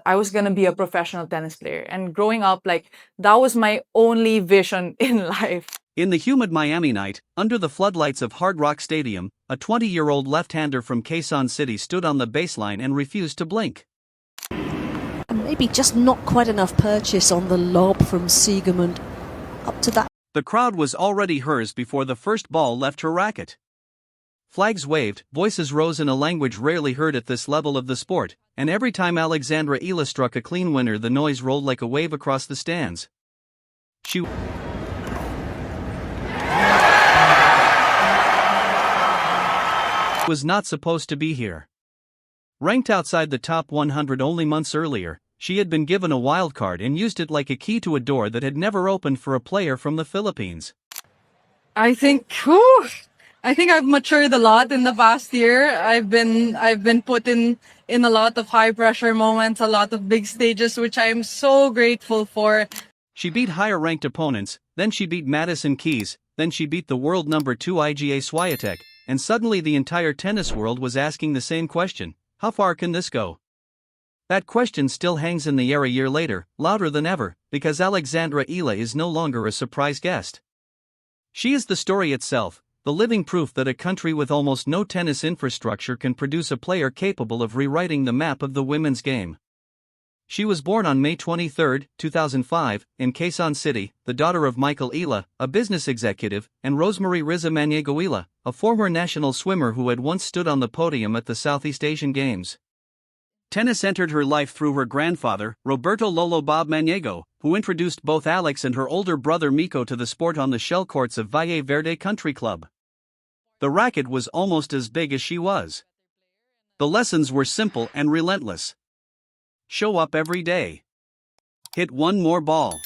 I was going to be a professional tennis player. And growing up, like, that was my only vision in life. In the humid Miami night, under the floodlights of Hard Rock Stadium, a 20-year-old left-hander from Quezon City stood on the baseline and refused to blink. Maybe just not quite enough purchase on the lob from Siegemund. Up to that. The crowd was already hers before the first ball left her racket. Flags waved, voices rose in a language rarely heard at this level of the sport, and every time Alexandra Eala struck a clean winner, the noise rolled like a wave across the stands. She was not supposed to be here. Ranked outside the top 100 only months earlier, she had been given a wild card and used it like a key to a door that had never opened for a player from the Philippines. I think I've matured a lot in the past year. I've been put in a lot of high pressure moments, a lot of big stages, which I am so grateful for. She beat higher ranked opponents, then she beat Madison Keys, then she beat the world number 2 Iga Swiatek, and suddenly the entire tennis world was asking the same question: how far can this go? That question still hangs in the air a year later, louder than ever, because Alexandra Eala is no longer a surprise guest. She is the story itself, the living proof that a country with almost no tennis infrastructure can produce a player capable of rewriting the map of the women's game. She was born on May 23, 2005, in Quezon City, the daughter of Michael Eala, a business executive, and Rosemary Riza Maniego Eala, a former national swimmer who had once stood on the podium at the Southeast Asian Games. Tennis entered her life through her grandfather, Roberto Lolo Bob Maniego, who introduced both Alex and her older brother Miko to the sport on the shell courts of Valle Verde Country Club. The racket was almost as big as she was. The lessons were simple and relentless. Show up every day. Hit one more ball.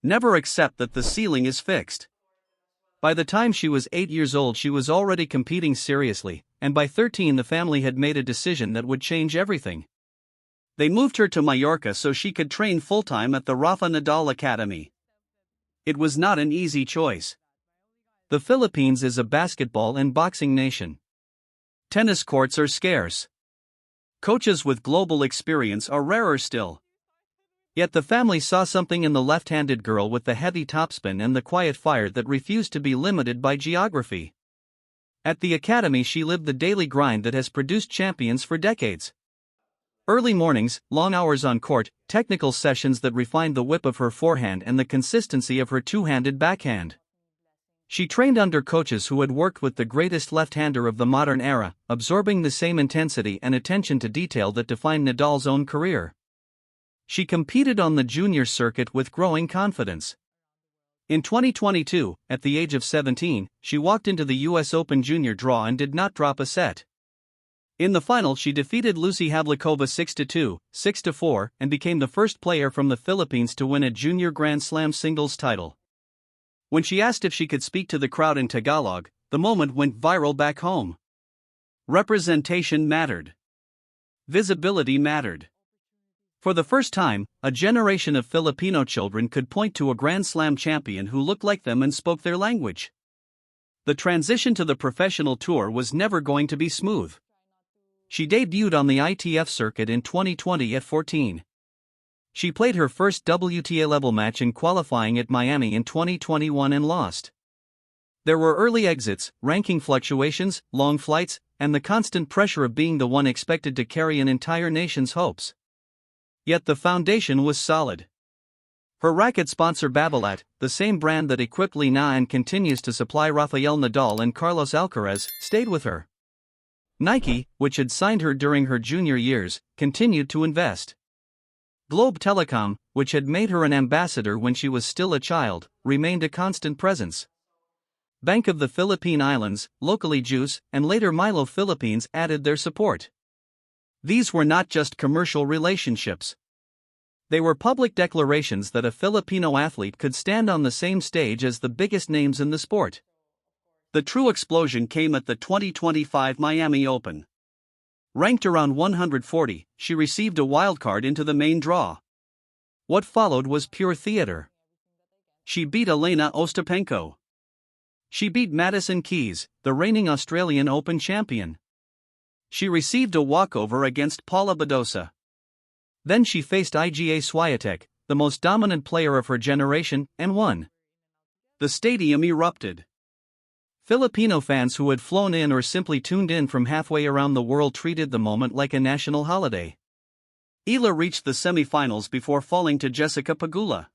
Never accept that the ceiling is fixed. By the time she was 8 years old, she was already competing seriously, and by 13 the family had made a decision that would change everything. They moved her to Mallorca so she could train full-time at the Rafa Nadal Academy. It was not an easy choice. The Philippines is a basketball and boxing nation. Tennis courts are scarce. Coaches with global experience are rarer still. Yet the family saw something in the left-handed girl with the heavy topspin and the quiet fire that refused to be limited by geography. At the academy she lived the daily grind that has produced champions for decades. Early mornings, long hours on court, technical sessions that refined the whip of her forehand and the consistency of her two-handed backhand. She trained under coaches who had worked with the greatest left-hander of the modern era, absorbing the same intensity and attention to detail that defined Nadal's own career. She competed on the junior circuit with growing confidence. In 2022, at the age of 17, she walked into the US Open Junior draw and did not drop a set. In the final she defeated Lucy Havlikova 6-2, 6-4, and became the first player from the Philippines to win a junior Grand Slam singles title. When she asked if she could speak to the crowd in Tagalog, the moment went viral back home. Representation mattered. Visibility mattered. For the first time, a generation of Filipino children could point to a Grand Slam champion who looked like them and spoke their language. The transition to the professional tour was never going to be smooth. She debuted on the ITF circuit in 2020 at 14. She played her first WTA level match in qualifying at Miami in 2021 and lost. There were early exits, ranking fluctuations, long flights, and the constant pressure of being the one expected to carry an entire nation's hopes. Yet the foundation was solid. Her racket sponsor Babolat, the same brand that equipped Lina and continues to supply Rafael Nadal and Carlos Alcaraz, stayed with her. Nike, which had signed her during her junior years, continued to invest. Glob Telecom, which had made her an ambassador when she was still a child, remained a constant presence. Bank of the Philippine Islands, locally Juice, and later Milo Philippines added their support. These were not just commercial relationships. They were public declarations that a Filipino athlete could stand on the same stage as the biggest names in the sport. The true explosion came at the 2025 Miami Open. Ranked around 140, she received a wildcard into the main draw. What followed was pure theater. She beat Elena Ostapenko. She beat Madison Keys, the reigning Australian Open champion. She received a walkover against Paula Badosa. Then she faced IGA Swiatek, the most dominant player of her generation, and won. The stadium erupted. Filipino fans who had flown in or simply tuned in from halfway around the world treated the moment like a national holiday. Eala reached the semifinals before falling to Jessica Pegula.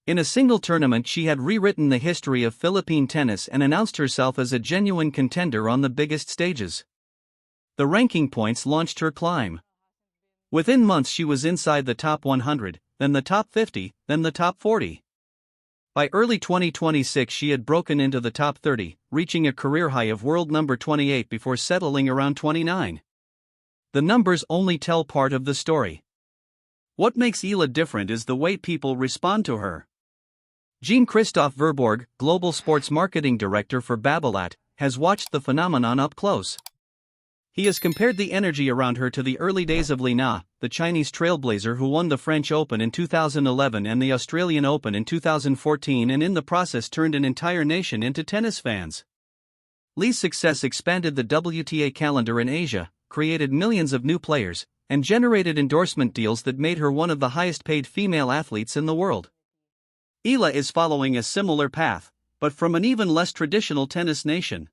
In a single tournament, she had rewritten the history of Philippine tennis and announced herself as a genuine contender on the biggest stages. The ranking points launched her climb. Within months, she was inside the top 100, then the top 50, then the top 40. By early 2026, she had broken into the top 30, reaching a career high of world number 28 before settling around 29. The numbers only tell part of the story. What makes Eala different is the way people respond to her. Jean-Christophe Verborg, Global Sports Marketing Director for Babolat, has watched the phenomenon up close. He has compared the energy around her to the early days of Li Na, the Chinese Trailblazer who won the French Open in 2011 and the Australian Open in 2014 and in the process turned an entire nation into tennis fans. Li's success expanded the WTA calendar in Asia, created millions of new players, and generated endorsement deals that made her one of the highest-paid female athletes in the world. Eala is following a similar path, but from an even less traditional tennis nation.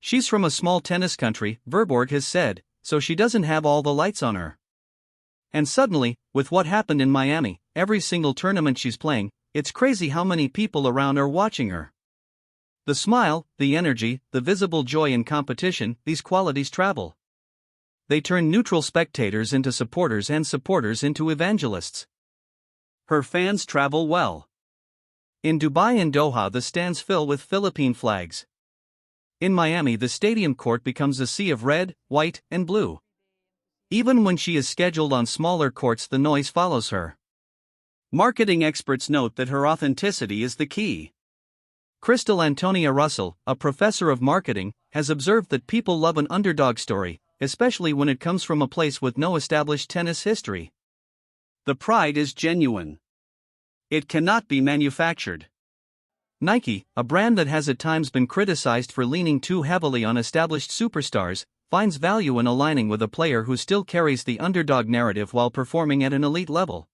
She's from a small tennis country, Verborg has said, so she doesn't have all the lights on her. And suddenly, with what happened in Miami, every single tournament she's playing, it's crazy how many people around are watching her. The smile, the energy, the visible joy in competition, these qualities travel. They turn neutral spectators into supporters and supporters into evangelists. Her fans travel well. In Dubai and Doha, the stands fill with Philippine flags. In Miami, the stadium court becomes a sea of red, white, and blue. Even when she is scheduled on smaller courts, the noise follows her. Marketing experts note that her authenticity is the key. Crystal Antonia Russell, a professor of marketing, has observed that people love an underdog story, especially when it comes from a place with no established tennis history. The pride is genuine. It cannot be manufactured. Nike, a brand that has at times been criticized for leaning too heavily on established superstars, finds value in aligning with a player who still carries the underdog narrative while performing at an elite level.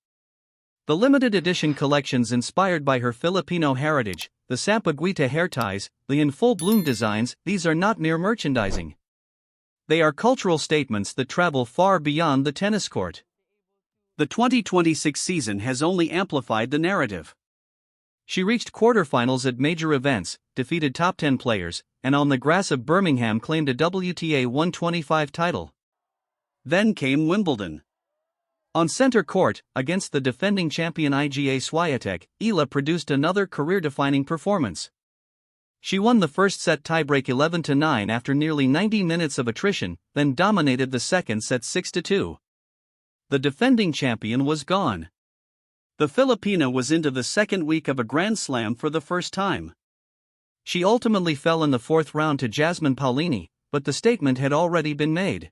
The limited edition collections inspired by her Filipino heritage, the Sampaguita hair ties, the in full bloom designs, these are not mere merchandising. They are cultural statements that travel far beyond the tennis court. The 2026 season has only amplified the narrative. She reached quarterfinals at major events, defeated top 10 players, and on the grass of Birmingham claimed a WTA 125 title. Then came Wimbledon. On center court, against the defending champion IGA Swiatek, Eala produced another career-defining performance. She won the first set tiebreak 11-9 after nearly 90 minutes of attrition, then dominated the second set 6-2. The defending champion was gone. The Filipina was into the second week of a Grand Slam for the first time. She ultimately fell in the fourth round to Jasmine Paolini, but the statement had already been made.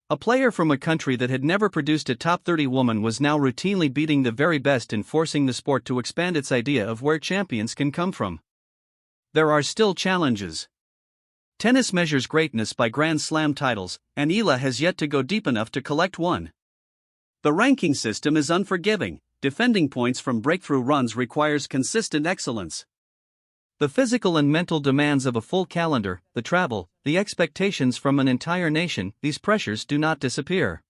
A player from a country that had never produced a top 30 woman was now routinely beating the very best and forcing the sport to expand its idea of where champions can come from. There are still challenges. Tennis measures greatness by Grand Slam titles, and Eala has yet to go deep enough to collect one. The ranking system is unforgiving. Defending points from breakthrough runs requires consistent excellence. The physical and mental demands of a full calendar, the travel, the expectations from an entire nation, these pressures do not disappear.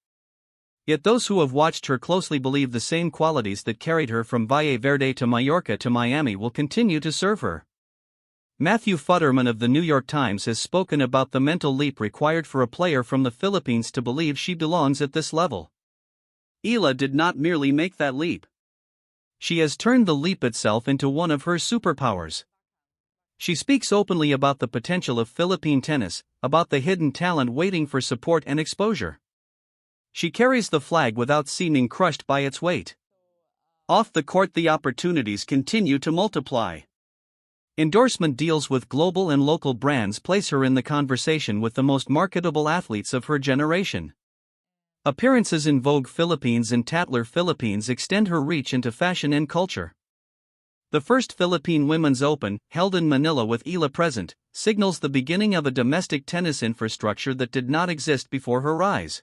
Yet those who have watched her closely believe the same qualities that carried her from Valle Verde to Mallorca to Miami will continue to serve her. Matthew Futterman of the New York Times has spoken about the mental leap required for a player from the Philippines to believe she belongs at this level. Eala did not merely make that leap. She has turned the leap itself into one of her superpowers. She speaks openly about the potential of Philippine tennis, about the hidden talent waiting for support and exposure. She carries the flag without seeming crushed by its weight. Off the court, the opportunities continue to multiply. Endorsement deals with global and local brands place her in the conversation with the most marketable athletes of her generation. Appearances in Vogue Philippines and Tatler Philippines extend her reach into fashion and culture. The first Philippine Women's Open, held in Manila with Eala present, signals the beginning of a domestic tennis infrastructure that did not exist before her rise.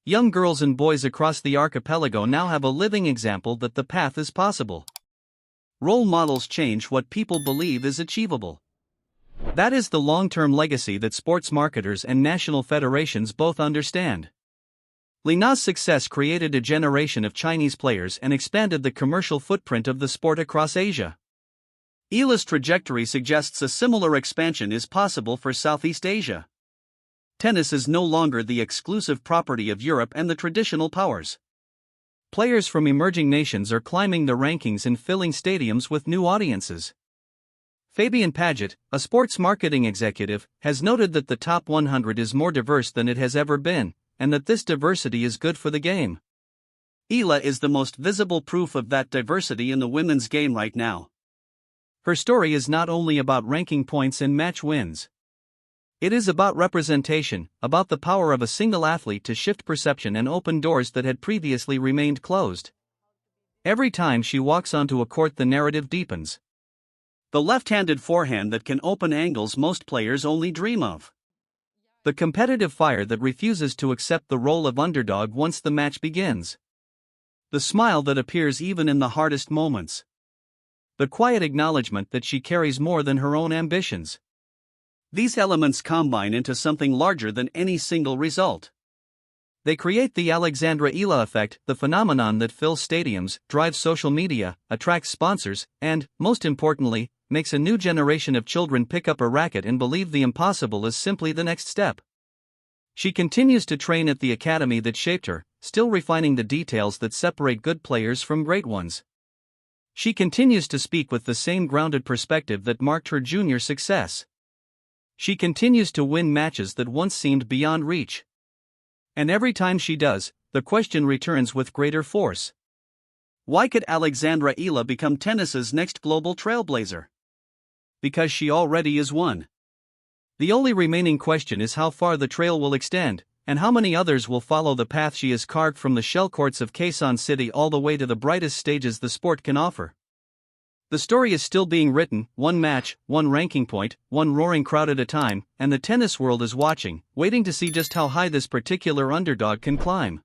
young girls and boys across the archipelago now have a living example that the path is possible. Role models change what people believe is achievable. That is the long-term legacy that sports marketers and national federations both understand. Li Na's success created a generation of Chinese players and expanded the commercial footprint of the sport across Asia. Eala's trajectory suggests a similar expansion is possible for Southeast Asia. Tennis is no longer the exclusive property of Europe and the traditional powers. Players from emerging nations are climbing the rankings and filling stadiums with new audiences. Fabian Paget, a sports marketing executive, has noted that the top 100 is more diverse than it has ever been, and that this diversity is good for the game. Eala is the most visible proof of that diversity in the women's game right now. Her story is not only about ranking points and match wins. It is about representation, about the power of a single athlete to shift perception and open doors that had previously remained closed. Every time she walks onto a court, the narrative deepens. The left-handed forehand that can open angles most players only dream of. The competitive fire that refuses to accept the role of underdog once the match begins. The smile that appears even in the hardest moments. The quiet acknowledgement that she carries more than her own ambitions. These elements combine into something larger than any single result. They create the Alexandra Eala effect, the phenomenon that fills stadiums, drives social media, attracts sponsors, and, most importantly, makes a new generation of children pick up a racket and believe the impossible is simply the next step. She continues to train at the academy that shaped her, still refining the details that separate good players from great ones. She continues to speak with the same grounded perspective that marked her junior success. She continues to win matches that once seemed beyond reach. And every time she does, the question returns with greater force. Why could Alexandra Eala become tennis's next global trailblazer? Because she already is one. The only remaining question is how far the trail will extend, and how many others will follow the path she has carved from the shell courts of Quezon City all the way to the brightest stages the sport can offer. The story is still being written, one match, one ranking point, one roaring crowd at a time, and the tennis world is watching, waiting to see just how high this particular underdog can climb.